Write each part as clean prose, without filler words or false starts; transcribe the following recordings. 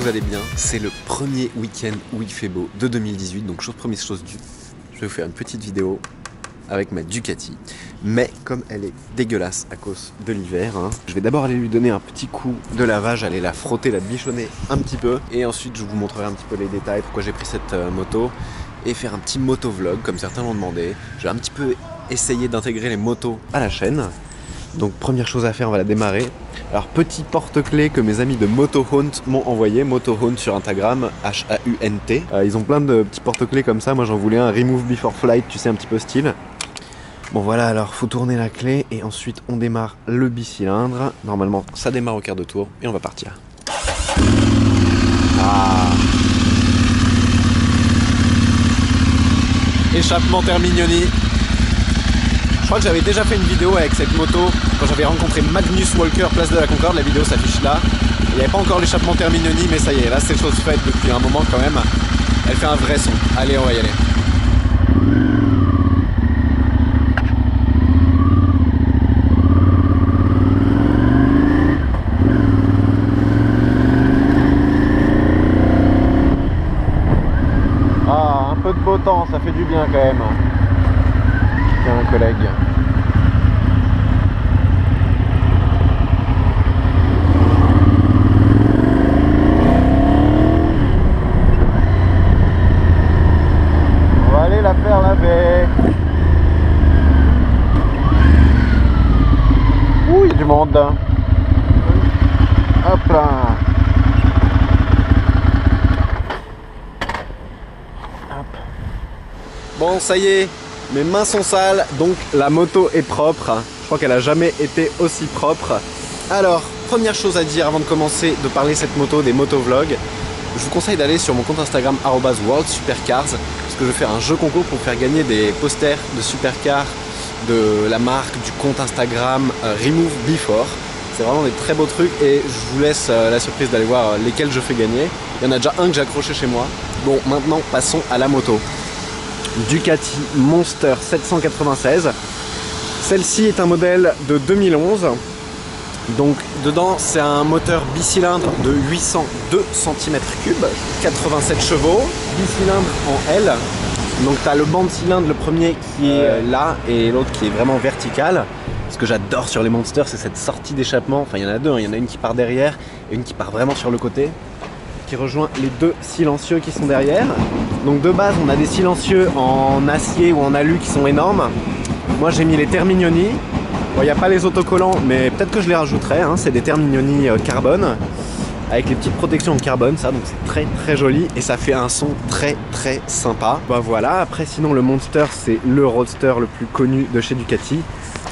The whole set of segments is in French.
vous allez bien. C'est le premier week-end où il fait beau de 2018, donc chose première chose due, je vais vous faire une petite vidéo avec ma Ducati. Mais comme elle est dégueulasse à cause de l'hiver, je vais d'abord aller lui donner un petit coup de lavage, aller la frotter, la bichonner un petit peu. Et ensuite je vous montrerai un petit peu les détails, pourquoi j'ai pris cette moto. Et faire un petit motovlog, comme certains l'ont demandé. Je vais un petit peu essayer d'intégrer les motos à la chaîne. Donc première chose à faire, on va la démarrer. Alors petit porte-clés que mes amis de Motohunt m'ont envoyé, Motohunt sur Instagram, H-A-U-N-T. Ils ont plein de petits porte-clés comme ça, moi j'en voulais un Remove Before Flight, tu sais, un petit peu style. Bon voilà, alors faut tourner la clé et ensuite on démarre le bicylindre. Normalement ça démarre au quart de tour et on va partir. Ah. Échappement Termignoni. Je crois que j'avais déjà fait une vidéo avec cette moto quand j'avais rencontré Magnus Walker, place de la Concorde. La vidéo s'affiche là. Il n'y avait pas encore l'échappement Termignoni, mais ça y est, là c'est chose faite depuis un moment quand même. Elle fait un vrai son. Allez, on va y aller. Ah, un peu de beau temps, ça fait du bien quand même. Tiens, un collègue. On va aller la faire laver. Ouh, il y a du monde. Hop là. Hop. Bon, ça y est. Mes mains sont sales, donc la moto est propre. Je crois qu'elle a jamais été aussi propre. Alors, première chose à dire avant de commencer de parler de cette moto, des motovlogs, je vous conseille d'aller sur mon compte Instagram @worldsupercars, parce que je vais faire un jeu concours pour faire gagner des posters de supercars de la marque, du compte Instagram Remove Before. C'est vraiment des très beaux trucs et je vous laisse la surprise d'aller voir lesquels je fais gagner. Il y en a déjà un que j'ai accroché chez moi. Bon, maintenant passons à la moto. Ducati Monster 796. Celle-ci est un modèle de 2011. Donc dedans c'est un moteur bicylindre de 802 cm3, 87 chevaux, bicylindre en L. Donc tu as le banc de cylindre, le premier qui est là et l'autre qui est vraiment vertical. Ce que j'adore sur les Monsters, c'est cette sortie d'échappement. Enfin il y en a deux, il y en a une qui part derrière et une qui part vraiment sur le côté, qui rejoint les deux silencieux qui sont derrière. Donc de base on a des silencieux en acier ou en alu qui sont énormes. Moi j'ai mis les Termignoni. Bon, il n'y a pas les autocollants mais peut-être que je les rajouterai, c'est des Termignoni carbone avec les petites protections en carbone, ça, donc c'est très très joli et ça fait un son très très sympa. Bah voilà, après sinon le Monster c'est le roadster le plus connu de chez Ducati.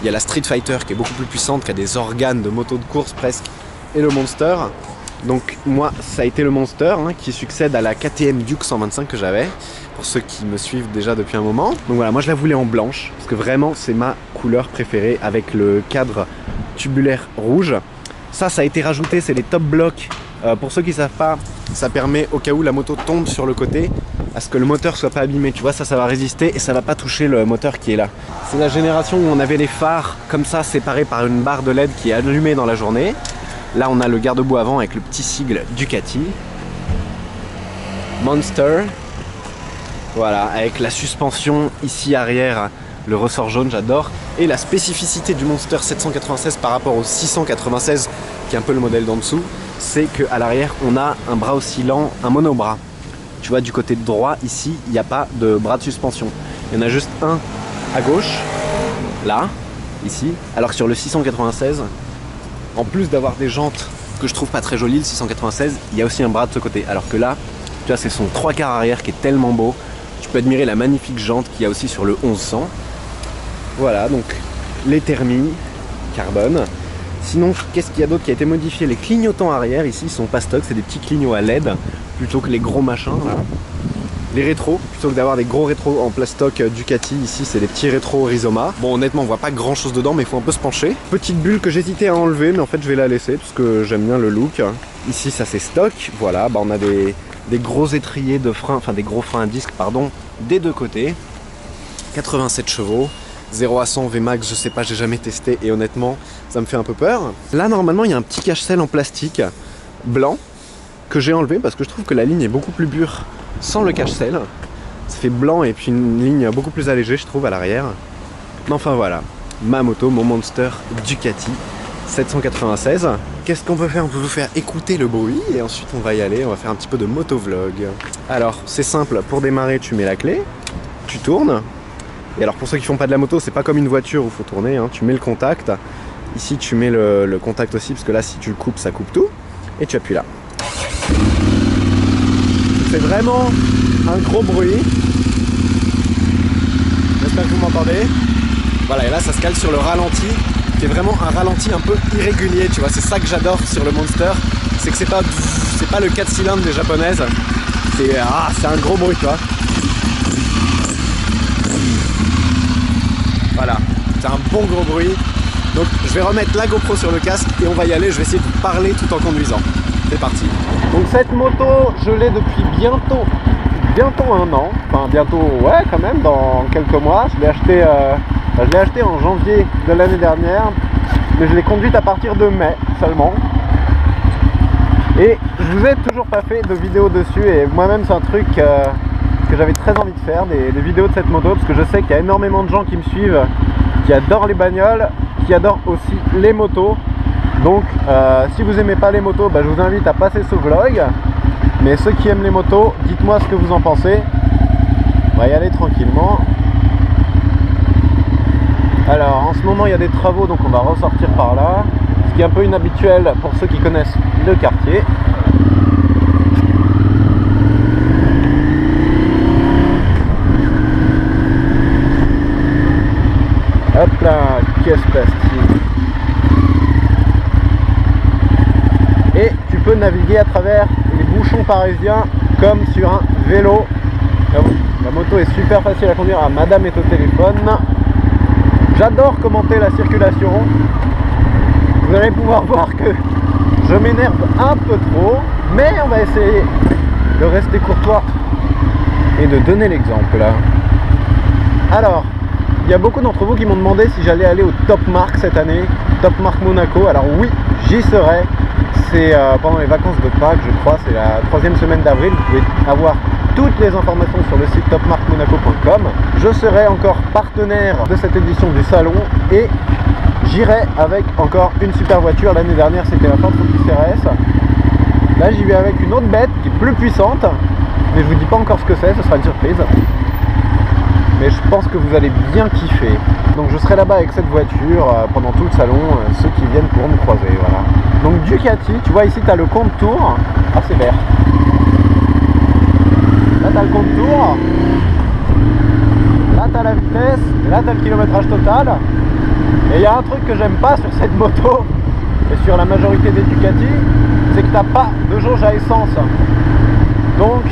Il y a la Street Fighter qui est beaucoup plus puissante, qui a des organes de moto de course presque, et le Monster. Donc moi ça a été le Monster qui succède à la KTM Duke 125 que j'avais, pour ceux qui me suivent déjà depuis un moment. Donc voilà, moi je la voulais en blanche parce que vraiment c'est ma couleur préférée avec le cadre tubulaire rouge. Ça a été rajouté, c'est les top blocks. Pour ceux qui ne savent pas, ça permet au cas où la moto tombe sur le côté à ce que le moteur soit pas abîmé. Tu vois, ça va résister et ça va pas toucher le moteur qui est là. C'est la génération où on avait les phares comme ça séparés par une barre de LED qui est allumée dans la journée. Là on a le garde-boue avant avec le petit sigle Ducati Monster. Voilà, avec la suspension ici arrière, le ressort jaune, j'adore. Et la spécificité du Monster 796 par rapport au 696 qui est un peu le modèle d'en dessous, c'est qu'à l'arrière on a un bras oscillant, un monobras. Tu vois, du côté droit ici il n'y a pas de bras de suspension, il y en a juste un à gauche, là, ici, alors que sur le 696, en plus d'avoir des jantes que je trouve pas très jolies, le 696, il y a aussi un bras de ce côté. Alors que là, tu vois, c'est son 3/4 arrière qui est tellement beau. Tu peux admirer la magnifique jante qu'il y a aussi sur le 1100. Voilà, donc les thermis, carbone. Sinon, qu'est-ce qu'il y a d'autre qui a été modifié? Les clignotants arrière, ici, ils sont pas stock, c'est des petits clignots à LED, plutôt que les gros machins, là. Les rétros, plutôt que d'avoir des gros rétros en plastoc Ducati, ici c'est des petits rétros Rizoma. Bon, honnêtement on voit pas grand chose dedans mais il faut un peu se pencher. Petite bulle que j'hésitais à enlever mais en fait je vais la laisser parce que j'aime bien le look. Ici ça c'est stock, voilà, bah on a des gros étriers de frein, enfin des gros freins à disque pardon, des deux côtés. 87 chevaux, 0 à 100 Vmax, je sais pas, j'ai jamais testé et honnêtement ça me fait un peu peur. Là normalement il y a un petit cache-selle en plastique blanc que j'ai enlevé parce que je trouve que la ligne est beaucoup plus pure sans le cache-selle. Ça fait blanc et puis une ligne beaucoup plus allégée, je trouve, à l'arrière. Mais enfin voilà, ma moto, mon Monster Ducati 796. Qu'est-ce qu'on peut faire? On peut vous faire écouter le bruit et ensuite on va y aller, on va faire un petit peu de motovlog. Alors c'est simple, pour démarrer tu mets la clé, tu tournes. Et alors pour ceux qui font pas de la moto, c'est pas comme une voiture où il faut tourner, hein. Tu mets le contact. Ici tu mets le contact aussi parce que là si tu le coupes ça coupe tout. Et tu appuies là. C'est vraiment un gros bruit. J'espère que vous m'entendez. Voilà, et là ça se cale sur le ralenti, qui est vraiment un ralenti un peu irrégulier, tu vois. C'est ça que j'adore sur le Monster, c'est que c'est pas le 4 cylindres des japonaises. C'est un gros bruit, tu vois. Voilà, c'est un bon gros bruit. Donc je vais remettre la GoPro sur le casque et on va y aller, je vais essayer de vous parler tout en conduisant. C'est parti. Donc cette moto, je l'ai depuis bientôt 1 an. Enfin bientôt, ouais quand même, dans quelques mois. Je l'ai acheté en janvier de l'année dernière, mais je l'ai conduite à partir de mai seulement. Et je vous ai toujours pas fait de vidéo dessus et moi-même c'est un truc que j'avais très envie de faire, des vidéos de cette moto, parce que je sais qu'il y a énormément de gens qui me suivent, qui adorent les bagnoles, qui adorent aussi les motos. Donc si vous aimez pas les motos, bah, je vous invite à passer ce vlog. Mais ceux qui aiment les motos, dites-moi ce que vous en pensez. On va y aller tranquillement. Alors en ce moment il y a des travaux, donc on va ressortir par là. Ce qui est un peu inhabituel pour ceux qui connaissent le quartier. Hop là, qu'est-ce que passe-t-il? Et tu peux naviguer à travers les bouchons parisiens comme sur un vélo. La moto est super facile à conduire. Madame est au téléphone. J'adore commenter la circulation. Vous allez pouvoir voir que je m'énerve un peu trop, mais on va essayer de rester courtois et de donner l'exemple. Alors, il y a beaucoup d'entre vous qui m'ont demandé si j'allais aller au Top Mark cette année, Top Mark Monaco. Alors oui, j'y serai. C'est pendant les vacances de Pâques, je crois, c'est la 3e semaine d'avril. Vous pouvez avoir toutes les informations sur le site topmarkmonaco.com. Je serai encore partenaire de cette édition du salon et j'irai avec encore une super voiture. L'année dernière c'était la Ford Focus RS. Là j'y vais avec une autre bête qui est plus puissante, mais je vous dis pas encore ce que c'est, ce sera une surprise. Mais je pense que vous allez bien kiffer. Donc je serai là-bas avec cette voiture pendant tout le salon, ceux qui viennent pourront me croiser, voilà. Donc Ducati, tu vois ici tu as le compte-tour, c'est vert. Là tu as le compte-tour, là tu as la vitesse, et là tu as le kilométrage total. Et il y a un truc que j'aime pas sur cette moto, et sur la majorité des Ducati, c'est que tu n'as pas de jauge à essence. Donc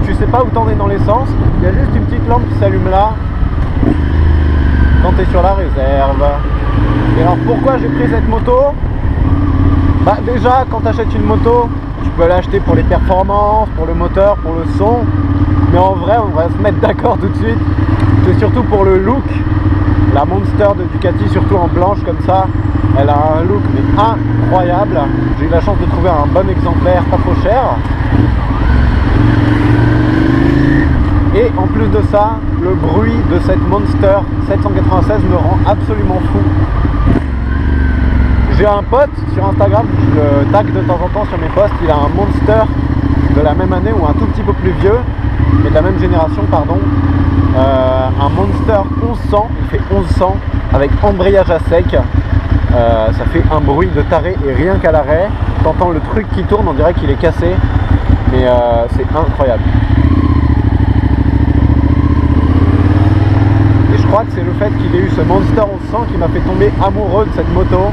tu sais pas où t'en es dans l'essence, il y a juste une petite lampe qui s'allume là quand tu es sur la réserve. Et alors pourquoi j'ai pris cette moto? Bah déjà quand tu achètes une moto, tu peux l'acheter pour les performances, pour le moteur, pour le son. Mais en vrai on va se mettre d'accord tout de suite, c'est surtout pour le look. La Monster de Ducati, surtout en blanche comme ça, elle a un look mais incroyable. J'ai eu la chance de trouver un bon exemplaire pas trop cher. Et en plus de ça, le bruit de cette Monster 796 me rend absolument fou. J'ai un pote sur Instagram, je le tag de temps en temps sur mes posts, il a un Monster de la même année ou un tout petit peu plus vieux, mais de la même génération, pardon. Un Monster 1100, il fait 1100 avec embrayage à sec. Ça fait un bruit de taré et rien qu'à l'arrêt, t'entends le truc qui tourne, on dirait qu'il est cassé, mais c'est incroyable. Et je crois que c'est le fait qu'il ait eu ce Monster 1100 qui m'a fait tomber amoureux de cette moto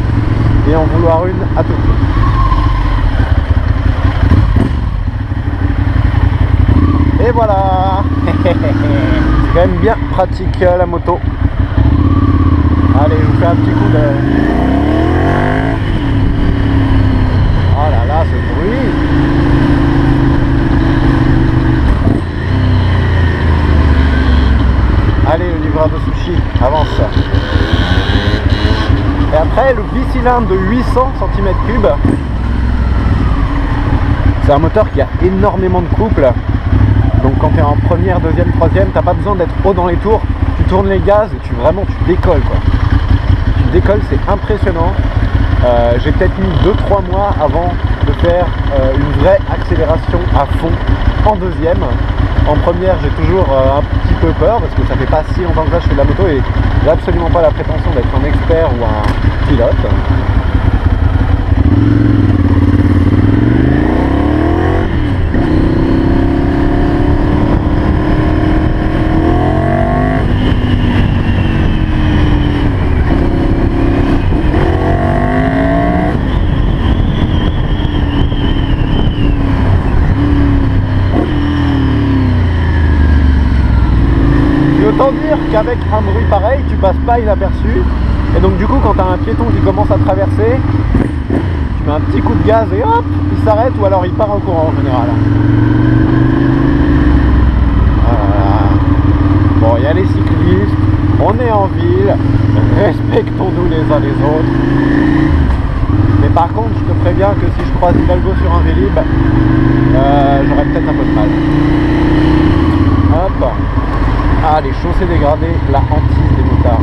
et en vouloir une à tout prix. Et voilà. C'est quand même bien pratique la moto. Allez, je vous fais un petit coup de... Oh là là, ce bruit. Allez, le livreur de sushi, avance. Et après, le bicylindre de 800 cm3. C'est un moteur qui a énormément de couple. Donc quand tu es en première, deuxième, troisième, t'as pas besoin d'être haut dans les tours. Tu tournes les gaz et tu décolles quoi. Tu décolles, c'est impressionnant. J'ai peut-être mis 2-3 mois avant de faire une vraie accélération à fond en deuxième. En première, j'ai toujours un petit peu peur parce que ça fait pas si longtemps que ça je fais de la moto et j'ai absolument pas la prétention d'être un expert ou un pilote. Autant dire qu'avec un bruit pareil, tu passes pas inaperçu. Et donc du coup, quand tu as un piéton qui commence à traverser, tu mets un petit coup de gaz et hop, il s'arrête ou alors il part en courant en général. Voilà. Bon, il y a les cyclistes, on est en ville, respectons-nous les uns les autres. Mais par contre, je te préviens que si je croise Hidalgo sur un Vélib, j'aurais peut-être un peu de mal. Hop. Ah, les chaussées dégradées, la hantise des motards.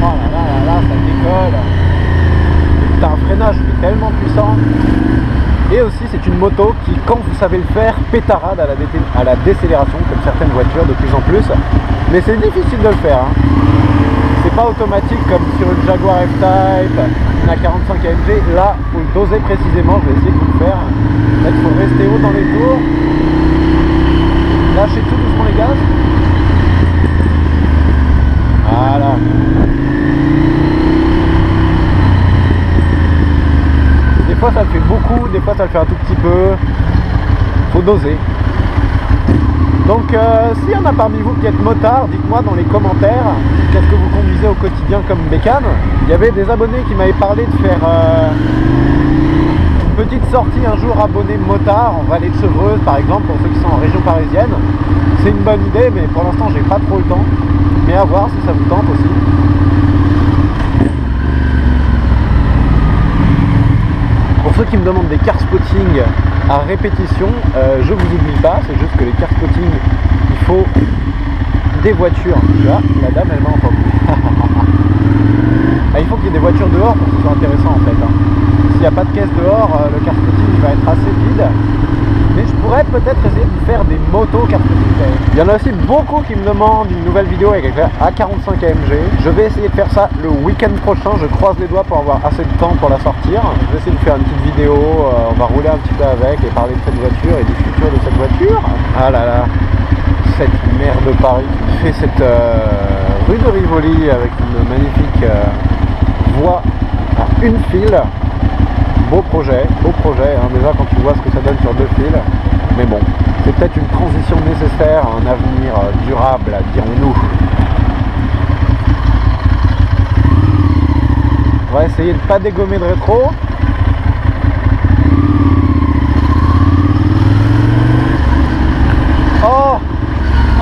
Oh là là là là, ça décolle. T'as un freinage qui est tellement puissant. Et aussi, c'est une moto qui, quand vous savez le faire, pétarade à la décélération, comme certaines voitures de plus en plus. Mais c'est difficile de le faire. Hein. C'est pas automatique comme sur une Jaguar F-Type, une A45 AMG. Là, il faut le doser précisément. Je vais essayer de vous le faire. Là, il faut rester haut dans les tours. Lâchez tout doucement les gaz. Voilà. Des fois, ça le fait beaucoup. Des fois, ça le fait un tout petit peu. Faut doser. Donc, s'il y en a parmi vous qui êtes motards, dites-moi dans les commentaires qu'est-ce que vous conduisez au quotidien comme bécane. Il y avait des abonnés qui m'avaient parlé de faire une petite sortie un jour abonné motard en vallée de Chevreuse par exemple, pour ceux qui sont en région parisienne. C'est une bonne idée, mais pour l'instant j'ai pas trop le temps. Mais à voir si ça vous tente aussi. Pour ceux qui me demandent des car spotting à répétition, je vous oublie pas, c'est juste que les car spotting, il faut des voitures. Tu vois, la dame elle m'a entendu. Il faut qu'il y ait des voitures dehors pour que ce soit intéressant en fait. Hein. S'il n'y a pas de caisse dehors, le car spotting va être assez vide. Mais je pourrais peut-être essayer de faire des motos car spotting. Il y en a aussi beaucoup qui me demandent une nouvelle vidéo avec la A45 AMG. Je vais essayer de faire ça le week-end prochain. Je croise les doigts pour avoir assez de temps pour la sortir. Je vais essayer de faire une petite vidéo. On va rouler un petit peu avec et parler de cette voiture et du futur de cette voiture. Ah là là, cette mer de Paris qui fait cette rue de Rivoli avec une magnifique voie à une file. Beau projet, hein. Déjà quand tu vois ce que ça donne sur deux fils. Mais bon, c'est peut-être une transition nécessaire à un avenir durable, dirons-nous. On va essayer de ne pas dégommer de rétro.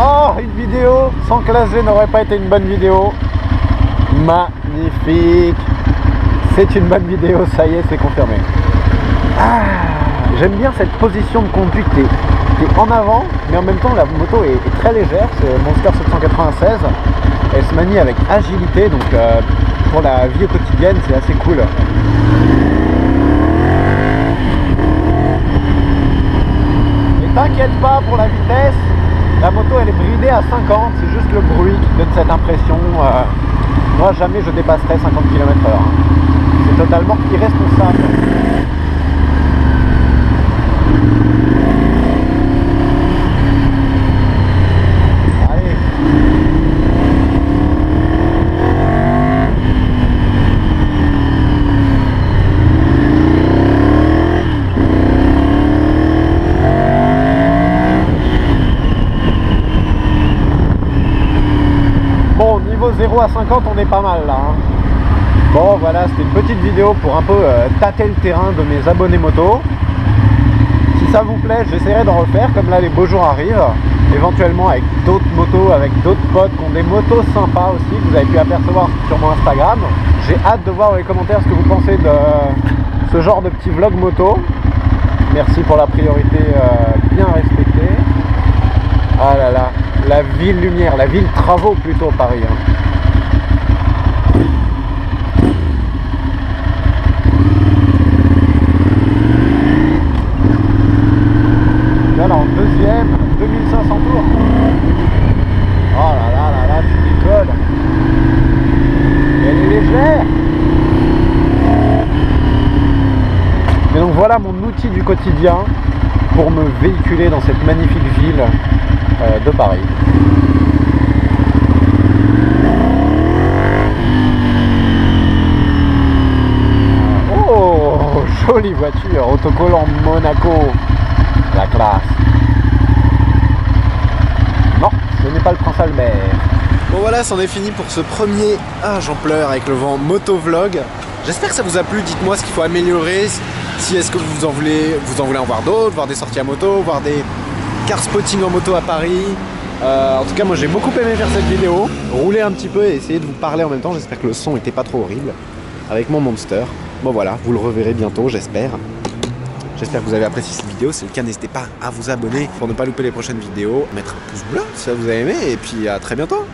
Oh, une vidéo sans classe G n'aurait pas été une bonne vidéo. Magnifique. C'est une bonne vidéo, ça y est, c'est confirmé. Ah, j'aime bien cette position de conduite. T'es en avant, mais en même temps la moto est très légère. C'est Monster 796. Elle se manie avec agilité, donc pour la vie quotidienne, c'est assez cool. Et t'inquiète pas pour la vitesse. La moto elle est bridée à 50, c'est juste le bruit qui donne cette impression. Moi jamais je dépasserai 50 km/h. C'est totalement irresponsable. Allez. Bon, niveau 0 à 50, on est pas mal là. Hein. Bon voilà, c'était une petite vidéo pour un peu tâter le terrain de mes abonnés moto. Si ça vous plaît, j'essaierai d'en refaire, comme là les beaux jours arrivent, éventuellement avec d'autres motos, avec d'autres potes qui ont des motos sympas aussi, que vous avez pu apercevoir sur mon Instagram. J'ai hâte de voir dans les commentaires ce que vous pensez de ce genre de petit vlog moto. Merci pour la priorité bien respectée. Ah là là, la ville lumière, la ville travaux plutôt Paris. Hein. Là en deuxième, 2500 tours. Oh là là là là, tu décolles. Elle est légère. Mais donc voilà mon outil du quotidien pour me véhiculer dans cette magnifique ville de Paris. Oh, jolie voiture, autocollant Monaco. La classe. Non, ce n'est pas le Prince Albert. Bon voilà, c'en est fini pour ce premier... Ah, j'en pleure avec le vent motovlog. J'espère que ça vous a plu, dites-moi ce qu'il faut améliorer. Si est-ce que vous en voulez en voir d'autres, voir des sorties à moto, voir des car spotting en moto à Paris. En tout cas, moi j'ai beaucoup aimé faire cette vidéo. Rouler un petit peu et essayer de vous parler en même temps. J'espère que le son n'était pas trop horrible avec mon Monster. Bon voilà, vous le reverrez bientôt, j'espère. J'espère que vous avez apprécié cette vidéo. Si c'est le cas, n'hésitez pas à vous abonner pour ne pas louper les prochaines vidéos. Mettre un pouce bleu si ça vous a aimé. Et puis à très bientôt.